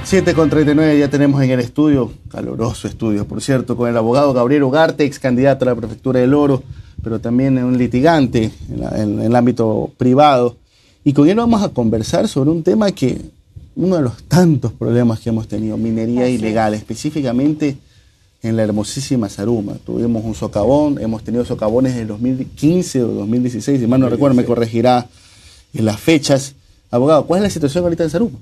7:39 ya tenemos en el estudio, caloroso estudio, por cierto, con el abogado Gabriel Ugarte, ex candidato a la prefectura del Oro, pero también un litigante en el ámbito privado. Y con él vamos a conversar sobre un tema que, uno de los tantos problemas que hemos tenido, minería ilegal, específicamente en la hermosísima Zaruma. Tuvimos un socavón, hemos tenido socavones en el 2015 o 2016, si mal no recuerdo, me corregirá en las fechas. Abogado, ¿cuál es la situación ahorita en Zaruma?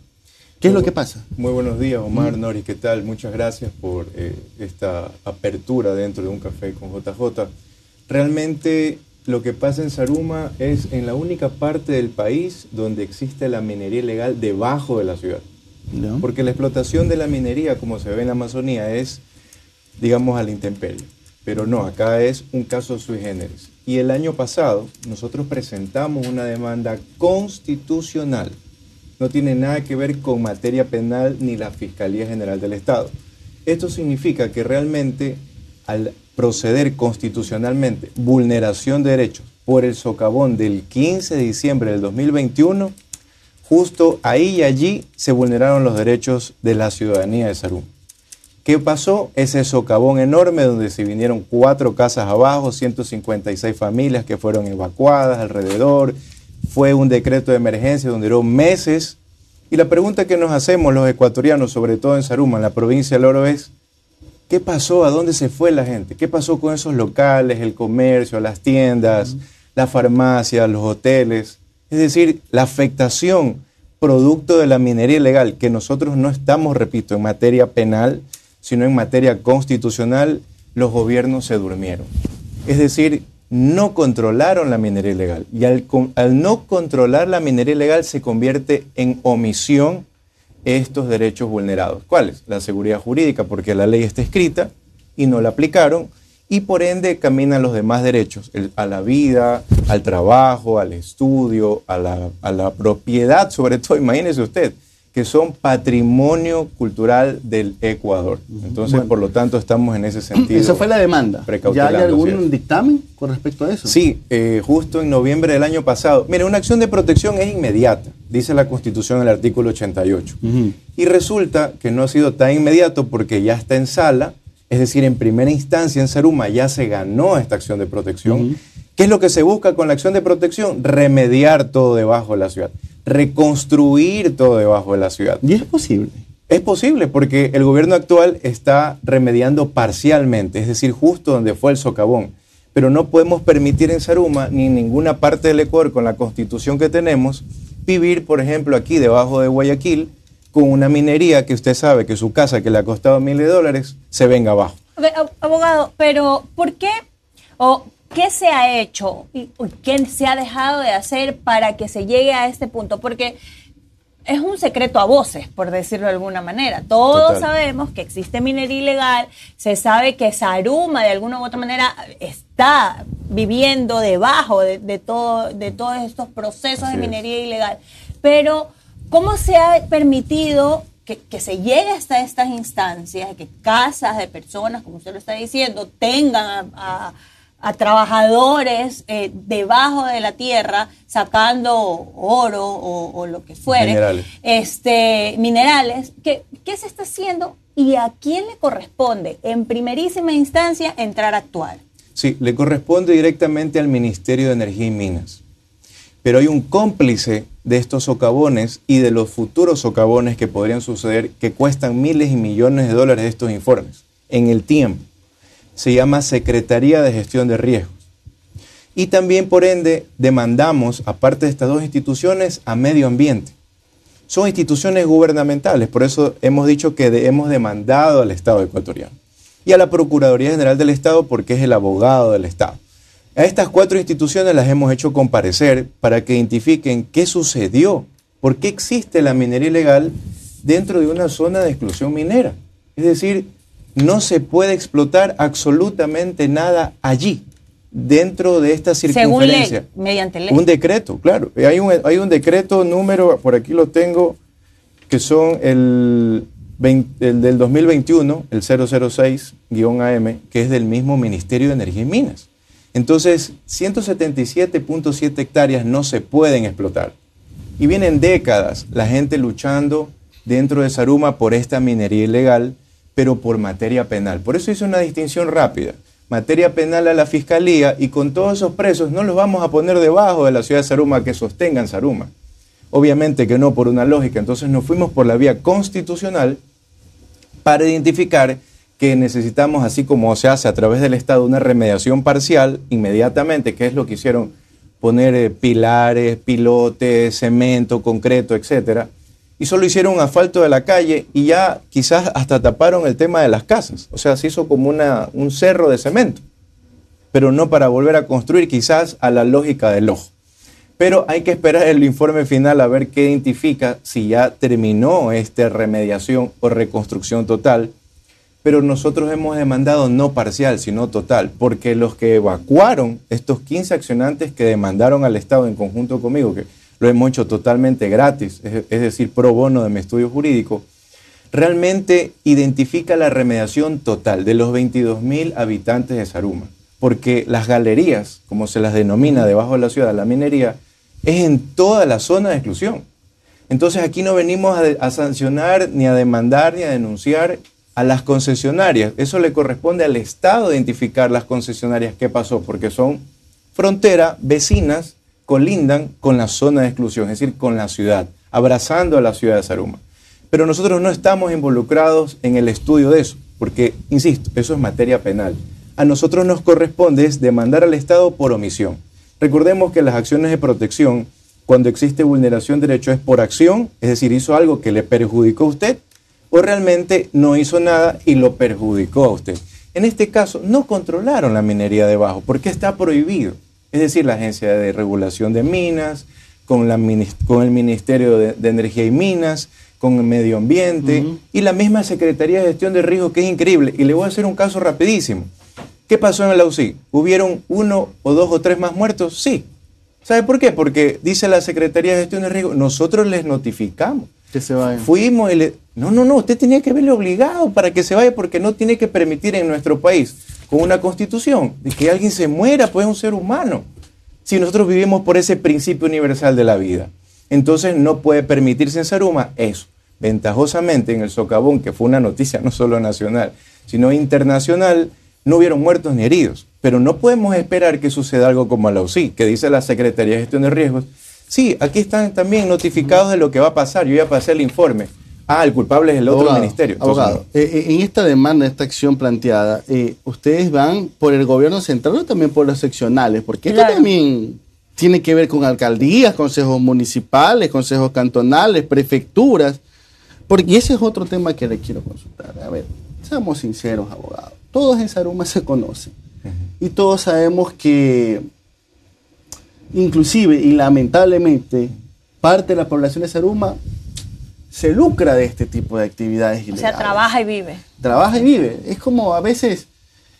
¿Qué es lo que pasa? Muy buenos días, Omar, Nori, ¿qué tal? Muchas gracias por esta apertura dentro de un café con JJ. Realmente lo que pasa en Zaruma es en la única parte del país donde existe la minería ilegal debajo de la ciudad. ¿No? Porque la explotación de la minería, como se ve en la Amazonía, es, digamos, a la intemperie. Pero no, acá es un caso sui generis. Y el año pasado nosotros presentamos una demanda constitucional. No tiene nada que ver con materia penal ni la Fiscalía General del Estado. Esto significa que realmente al proceder constitucionalmente vulneración de derechos por el socavón del 15 de diciembre del 2021, justo ahí y allí se vulneraron los derechos de la ciudadanía de Zaruma. ¿Qué pasó? Ese socavón enorme donde se vinieron 4 casas abajo, 156 familias que fueron evacuadas alrededor. Fue un decreto de emergencia donde duró meses. Y la pregunta que nos hacemos los ecuatorianos, sobre todo en Zaruma, en la provincia del Oro, es ¿qué pasó? ¿A dónde se fue la gente? ¿Qué pasó con esos locales, el comercio, las tiendas, las farmacias, los hoteles? Es decir, la afectación producto de la minería ilegal, que nosotros no estamos, repito, en materia penal, sino en materia constitucional, los gobiernos se durmieron. Es decir, no controlaron la minería ilegal. Y al no controlar la minería ilegal se convierte en omisión estos derechos vulnerados. ¿Cuáles? La seguridad jurídica, porque la ley está escrita y no la aplicaron, y por ende caminan los demás derechos, a la vida, al trabajo, al estudio, a la propiedad, sobre todo, imagínese usted, que son patrimonio cultural del Ecuador. Entonces, bueno, por lo tanto, estamos en ese sentido. Esa fue la demanda. ¿Ya hay algún dictamen con respecto a eso? Sí, justo en noviembre del año pasado. Mire, una acción de protección es inmediata, dice la Constitución en el artículo 88. Y resulta que no ha sido tan inmediato porque ya está en sala, es decir, en primera instancia en Zaruma ya se ganó esta acción de protección. ¿Qué es lo que se busca con la acción de protección? Remediar todo debajo de la ciudad. Reconstruir todo debajo de la ciudad. ¿Y es posible? Es posible porque el gobierno actual está remediando parcialmente, es decir, justo donde fue el socavón. Pero no podemos permitir en Zaruma ni en ninguna parte del Ecuador con la constitución que tenemos vivir, por ejemplo, aquí debajo de Guayaquil con una minería que usted sabe que su casa que le ha costado $1.000 de dólares se venga abajo. Abogado, pero ¿por qué o qué se ha hecho y qué se ha dejado de hacer para que se llegue a este punto? Porque es un secreto a voces, por decirlo de alguna manera. Todos sabemos que existe minería ilegal, se sabe que Zaruma de alguna u otra manera está viviendo debajo de todos estos procesos de minería ilegal. Pero ¿cómo se ha permitido que se llegue hasta estas instancias, que casas de personas, como usted lo está diciendo, tengan a trabajadores debajo de la tierra sacando oro o lo que fuere, minerales? ¿Qué se está haciendo y a quién le corresponde en primerísima instancia entrar a actuar? Sí, le corresponde directamente al Ministerio de Energía y Minas. Pero hay un cómplice de estos socavones y de los futuros socavones que podrían suceder, que cuestan miles y millones de dólares estos informes en el tiempo. Se llama Secretaría de Gestión de Riesgos. Y también, por ende, demandamos, aparte de estas dos instituciones, a Medio Ambiente. Son instituciones gubernamentales, por eso hemos dicho que hemos demandado al Estado ecuatoriano. Y a la Procuraduría General del Estado, porque es el abogado del Estado. A estas 4 instituciones las hemos hecho comparecer para que identifiquen qué sucedió, por qué existe la minería ilegal dentro de una zona de exclusión minera. Es decir, no se puede explotar absolutamente nada allí, dentro de esta circunferencia. Según ley, mediante ley. Un decreto, claro. Hay un decreto número, por aquí lo tengo, que son el del 2021, el 006-AM, que es del mismo Ministerio de Energía y Minas. Entonces, 177.7 hectáreas no se pueden explotar. Y vienen décadas la gente luchando dentro de Saruma por esta minería ilegal, pero por materia penal. Por eso hice una distinción rápida. Materia penal a la Fiscalía, y con todos esos presos no los vamos a poner debajo de la ciudad de Saruma que sostengan Saruma. Obviamente que no, por una lógica. Entonces nos fuimos por la vía constitucional para identificar que necesitamos, así como se hace a través del Estado, una remediación parcial inmediatamente, que es lo que hicieron, poner pilares, pilotes, cemento, concreto, etcétera, y solo hicieron un asfalto de la calle y ya quizás hasta taparon el tema de las casas. O sea, se hizo como un cerro de cemento, pero no para volver a construir, quizás a la lógica del ojo. Pero hay que esperar el informe final a ver qué identifica, si ya terminó esta remediación o reconstrucción total. Pero nosotros hemos demandado no parcial, sino total, porque los que evacuaron, estos 15 accionantes que demandaron al Estado en conjunto conmigo, que lo hemos hecho totalmente gratis, es decir, pro bono de mi estudio jurídico, realmente identifica la remediación total de los 22.000 habitantes de Saruma, porque las galerías, como se las denomina debajo de la ciudad, la minería, es en toda la zona de exclusión. Entonces aquí no venimos a sancionar, ni a demandar, ni a denunciar a las concesionarias. Eso le corresponde al Estado identificar las concesionarias qué pasó, porque son frontera, vecinas, colindan con la zona de exclusión, es decir, con la ciudad, abrazando a la ciudad de Saruma. Pero nosotros no estamos involucrados en el estudio de eso, porque, insisto, eso es materia penal. A nosotros nos corresponde es demandar al Estado por omisión. Recordemos que las acciones de protección, cuando existe vulneración de derecho, es por acción, es decir, hizo algo que le perjudicó a usted, o realmente no hizo nada y lo perjudicó a usted. En este caso, no controlaron la minería debajo, porque está prohibido. Es decir, la Agencia de Regulación de Minas, con el Ministerio de Energía y Minas, con el Medio Ambiente, y la misma Secretaría de Gestión de Riesgos, que es increíble. Y le voy a hacer un caso rapidísimo. ¿Qué pasó en el AUSI? ¿Hubieron 1 o 2 o 3 más muertos? Sí. ¿Sabe por qué? Porque dice la Secretaría de Gestión de Riesgos, nosotros les notificamos. Que se vayan. Fuimos y le... No, usted tenía que verle obligado para que se vaya, porque no tiene que permitir en nuestro país, con una constitución, de que alguien se muera, pues es un ser humano. Si nosotros vivimos por ese principio universal de la vida. Entonces no puede permitirse en Saruma eso. Ventajosamente en el socavón, que fue una noticia no solo nacional, sino internacional, no hubieron muertos ni heridos. Pero no podemos esperar que suceda algo como la UCI, que dice la Secretaría de Gestión de Riesgos. Sí, aquí están también notificados de lo que va a pasar. Yo ya pasé el informe. El culpable es el otro ministerio. Entonces, abogado, en esta demanda, esta acción planteada, ¿ustedes van por el gobierno central o también por los seccionales? Porque esto también tiene que ver con alcaldías, consejos municipales, consejos cantonales, prefecturas. Y ese es otro tema que le quiero consultar. A ver, seamos sinceros, abogado. Todos en Saruma se conocen. Y todos sabemos que, inclusive y lamentablemente, parte de la población de Saruma se lucra de este tipo de actividades ilegales. O sea, trabaja y vive. Trabaja y vive. Es como a veces,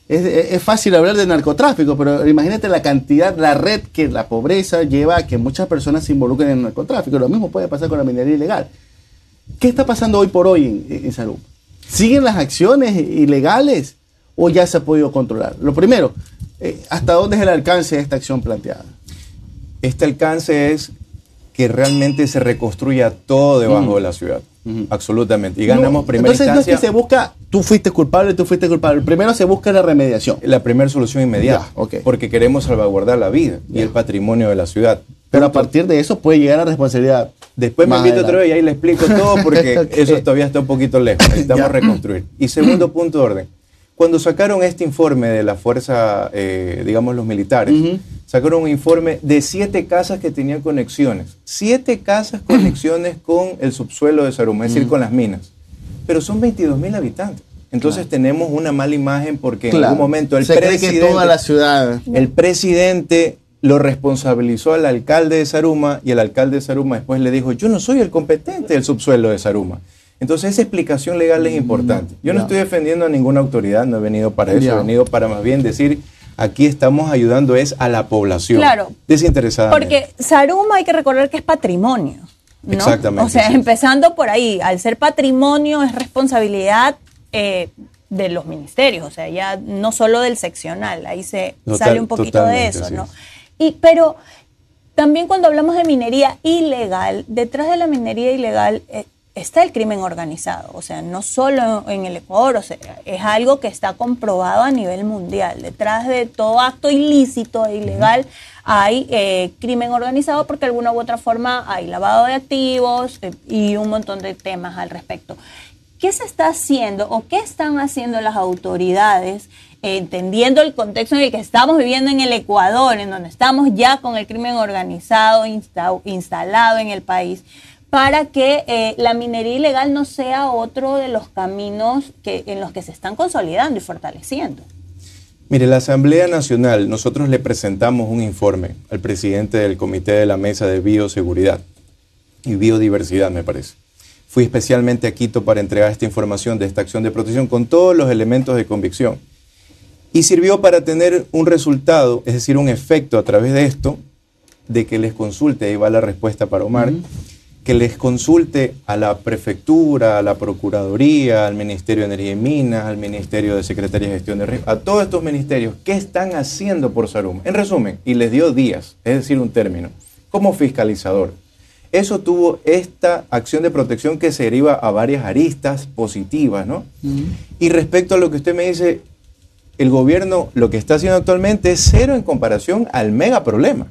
es fácil hablar de narcotráfico, pero imagínate la cantidad, la red que la pobreza lleva a que muchas personas se involucren en el narcotráfico. Lo mismo puede pasar con la minería ilegal. ¿Qué está pasando hoy por hoy en Saruma? ¿Siguen las acciones ilegales o ya se ha podido controlar? Lo primero, ¿hasta dónde es el alcance de esta acción planteada? Este alcance es que realmente se reconstruya todo debajo de la ciudad. Absolutamente. Y ganamos primera instancia. Entonces no es que se busca, tú fuiste culpable. Primero se busca la remediación. La primera solución inmediata. Porque queremos salvaguardar la vida y el patrimonio de la ciudad. Pero a partir de eso puede llegar a responsabilidad. Después me invito otra vez y ahí le explico todo, porque eso todavía está un poquito lejos. Necesitamos reconstruir. Y segundo punto de orden. Cuando sacaron este informe de la fuerza, digamos los militares, sacaron un informe de 7 casas que tenían conexiones. 7 casas conexiones con el subsuelo de Saruma, es decir, con las minas. Pero son 22.000 habitantes. Entonces tenemos una mala imagen porque en algún momento el presidente, que toda la ciudad. El presidente lo responsabilizó al alcalde de Saruma y el alcalde de Saruma después le dijo, yo no soy el competente del subsuelo de Saruma. Entonces esa explicación legal es importante. Yo no estoy defendiendo a ninguna autoridad, no he venido para eso, he venido para más bien decir, aquí estamos ayudando es a la población. Claro. Desinteresadamente. Porque Saruma hay que recordar que es patrimonio, ¿no? Exactamente. O sea, empezando por ahí, al ser patrimonio es responsabilidad de los ministerios, o sea, ya no solo del seccional, ahí sale un poquito de eso, ¿no? Pero también cuando hablamos de minería ilegal, detrás de la minería ilegal está el crimen organizado, o sea, no solo en el Ecuador, o sea, es algo que está comprobado a nivel mundial. Detrás de todo acto ilícito e ilegal hay crimen organizado porque de alguna u otra forma hay lavado de activos y un montón de temas al respecto. ¿Qué se está haciendo o qué están haciendo las autoridades, entendiendo el contexto en el que estamos viviendo en el Ecuador, en donde estamos ya con el crimen organizado instalado en el país, para que la minería ilegal no sea otro de los caminos en los que se están consolidando y fortaleciendo? Mire, la Asamblea Nacional, nosotros le presentamos un informe al presidente del Comité de la Mesa de Bioseguridad y Biodiversidad, me parece. Fui especialmente a Quito para entregar esta información de esta acción de protección con todos los elementos de convicción. Y sirvió para tener un resultado, es decir, un efecto a través de esto, de que les consulte, ahí va la respuesta para Omar, que les consulte a la prefectura, a la procuraduría, al Ministerio de Energía y Minas, al Ministerio de Secretaría de Gestión de Riesgo, a todos estos ministerios, ¿qué están haciendo por Saruma? En resumen, y les dio días, es decir, un término, como fiscalizador. Eso tuvo esta acción de protección que se deriva a varias aristas positivas, ¿no? Y respecto a lo que usted me dice, el gobierno lo que está haciendo actualmente es cero en comparación al mega problema.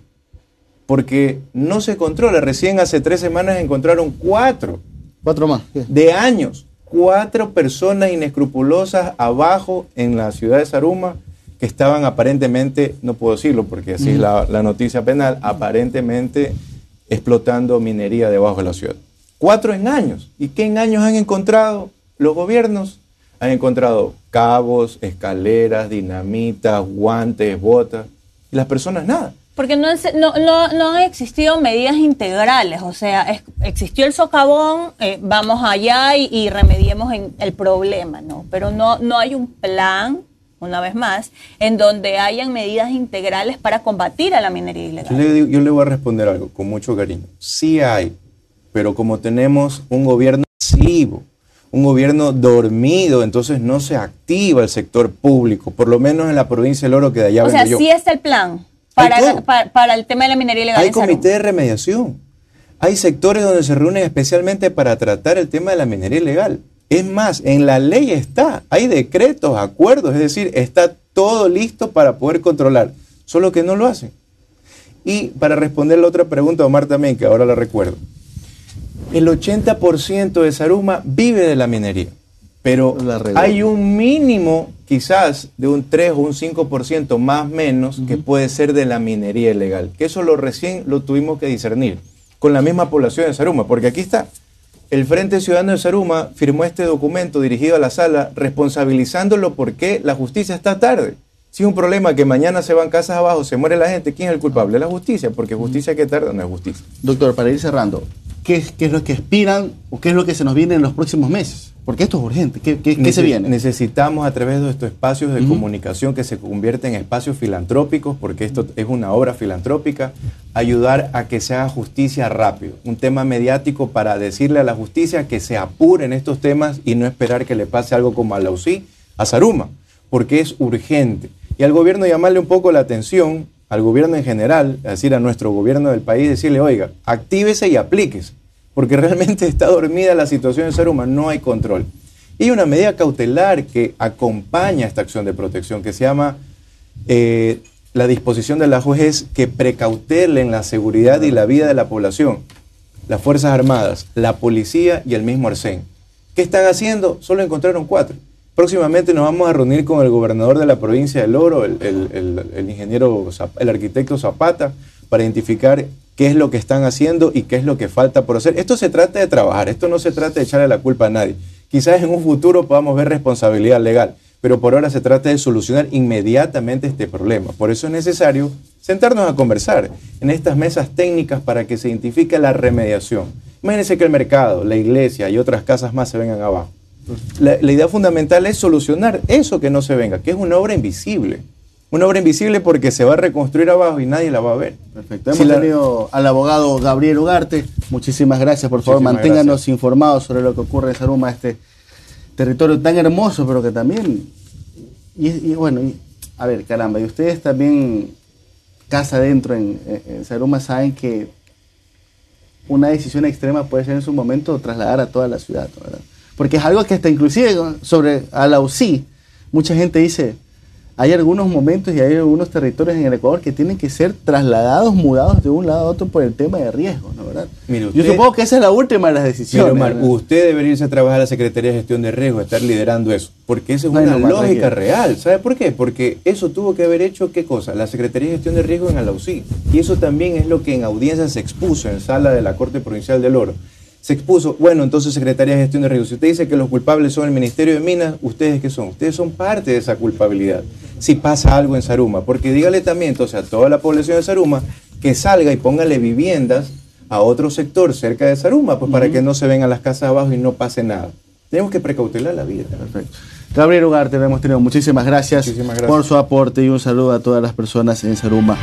Porque no se controla. Recién hace 3 semanas encontraron 4. 4 más. ¿Qué? De años. 4 personas inescrupulosas abajo en la ciudad de Saruma que estaban aparentemente, no puedo decirlo porque así es la noticia penal, aparentemente explotando minería debajo de la ciudad. 4 en años. ¿Y qué en años han encontrado los gobiernos? Han encontrado cabos, escaleras, dinamitas, guantes, botas. Y las personas nada. Porque no han existido medidas integrales, o sea, existió el socavón, vamos allá y remediemos el problema, ¿no? Pero no hay un plan, una vez más, en donde hayan medidas integrales para combatir a la minería ilegal. Yo le voy a responder algo con mucho cariño. Sí hay, pero como tenemos un gobierno pasivo, un gobierno dormido, entonces no se activa el sector público, por lo menos en la provincia del Oro, que de allá vengo yo. O sea, sí está el plan. Para el tema de la minería ilegal. Hay comité de remediación. Hay sectores donde se reúnen especialmente para tratar el tema de la minería ilegal. Es más, en la ley está. Hay decretos, acuerdos, es decir, está todo listo para poder controlar. Solo que no lo hacen. Y para responder la otra pregunta, Omar, también, que ahora la recuerdo. El 80% de Saruma vive de la minería. Pero hay un mínimo, quizás, de un 3 o un 5% más o menos, que puede ser de la minería ilegal. Que eso recién lo tuvimos que discernir con la misma población de Saruma. Porque aquí está, el Frente Ciudadano de Saruma firmó este documento dirigido a la sala responsabilizándolo porque la justicia está tarde. Si es un problema que mañana se van casas abajo, se muere la gente, ¿quién es el culpable? La justicia, porque justicia que tarda no es justicia. Doctor, para ir cerrando, ¿qué es lo que aspiran o qué es lo que se nos viene en los próximos meses? Porque esto es urgente. ¿Qué se viene? Necesitamos a través de estos espacios de comunicación que se convierten en espacios filantrópicos, porque esto es una obra filantrópica, ayudar a que se haga justicia rápido. Un tema mediático para decirle a la justicia que se apure en estos temas y no esperar que le pase algo como a la UCI, a Saruma, porque es urgente. Y al gobierno llamarle un poco la atención, al gobierno en general, es decir, a nuestro gobierno del país, decirle, oiga, actívese y aplíquese. Porque realmente está dormida la situación en Saruma, no hay control. Y hay una medida cautelar que acompaña esta acción de protección que se llama la disposición de la juez que precautelen la seguridad y la vida de la población. Las Fuerzas Armadas, la policía y el mismo Arsen. ¿Qué están haciendo? Solo encontraron 4. Próximamente nos vamos a reunir con el gobernador de la provincia del Oro, el arquitecto Zapata, para identificar qué es lo que están haciendo y qué es lo que falta por hacer. Esto se trata de trabajar, esto no se trata de echarle la culpa a nadie. Quizás en un futuro podamos ver responsabilidad legal, pero por ahora se trata de solucionar inmediatamente este problema. Por eso es necesario sentarnos a conversar en estas mesas técnicas para que se identifique la remediación. Imagínense que el mercado, la iglesia y otras casas más se vengan abajo. La idea fundamental es solucionar eso que no se venga, que es una obra invisible. Una obra invisible porque se va a reconstruir abajo y nadie la va a ver. Perfecto. Hemos tenido al abogado Gabriel Ugarte. Muchísimas gracias. Por favor, manténganos informados sobre lo que ocurre en Saruma, este territorio tan hermoso, pero que también... a ver, caramba, y ustedes también, casa adentro en Saruma, saben que una decisión extrema puede ser en su momento trasladar a toda la ciudad, ¿verdad? Porque es algo que hasta inclusive sobre a la UCI, mucha gente dice, hay algunos momentos y hay algunos territorios en el Ecuador que tienen que ser trasladados, mudados de un lado a otro por el tema de riesgo, ¿no, verdad? Mire, usted, yo supongo que esa es la última de las decisiones. Mire, Omar, usted debería irse a trabajar a la Secretaría de Gestión de Riesgo, estar liderando eso, porque esa es una lógica real. ¿Sabe por qué? Porque eso tuvo que haber hecho, ¿qué cosa? La Secretaría de Gestión de Riesgo en Alausí. Y eso también es lo que en audiencia se expuso en sala de la Corte Provincial del Oro. Se expuso, bueno, entonces Secretaría de Gestión de Riesgo, si usted dice que los culpables son el Ministerio de Minas, ¿ustedes qué son? Ustedes son parte de esa culpabilidad. Si pasa algo en Zaruma, porque dígale también entonces a toda la población de Zaruma que salga y póngale viviendas a otro sector cerca de Zaruma, pues para que no se vengan las casas abajo y no pase nada. Tenemos que precautelar la vida. Perfecto. Gabriel Ugarte, le hemos tenido muchísimas gracias por su aporte y un saludo a todas las personas en Zaruma.